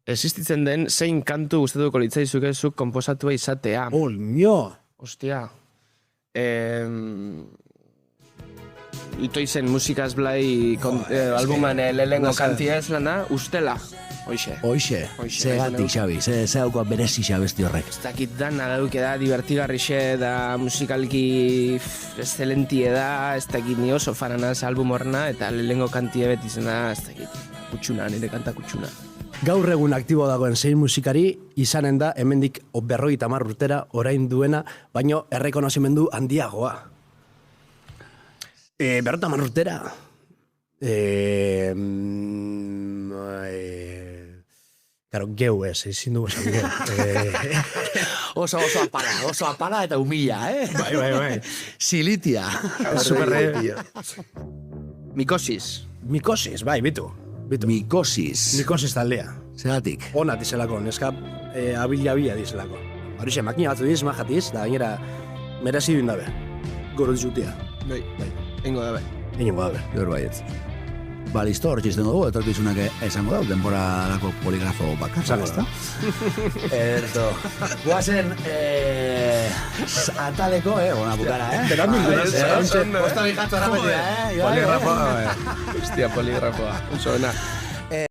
existitzen den zein kantu gustatuko litzaizuke zuk konposatua izatea. Nio! Hostia. Itoizen musikaz blai albuman lehengo kantia ez lana, ustela. Hoxe, zegatik, Xabi, ze haukoa berezi xabesti horrek. Ez dakit dana dauke da, divertigarrixe da, musikalki excelentie da, ez dakit ni oso faranaz album horrena, eta lehengo kantia beti zen da, ez dakit, kutsuna, nire kanta kutsuna. Gaur egun aktibo dagoen zein musikari izanen da hemendik 50 urtera orain duena, baino errekonozimendu handiagoa. 50 urtera. Claro, geu ez, ezin dugu esan geu. Oso apala eta humila, Bai. Silitia. Superre. Mikosis, bai, bitu. Mikosis taldea. Zegatik. Ona dizelako, neska abila dizelako. Horixe, makina batzu diz, majatiz, da gainera merezi duen dabe. Goro dizutia. Bai. Ingo dabe. Gaur baietz. Ba, listo, hor txizten dugu, etorkizunak esango da, denborarako poligrafo bakarra, ez da? Erto. Guazen, ataleko, ona bukara, Berandu, Posta bijatzo rapetia, Poligrafoa. Hostia, poligrafoa. Oso,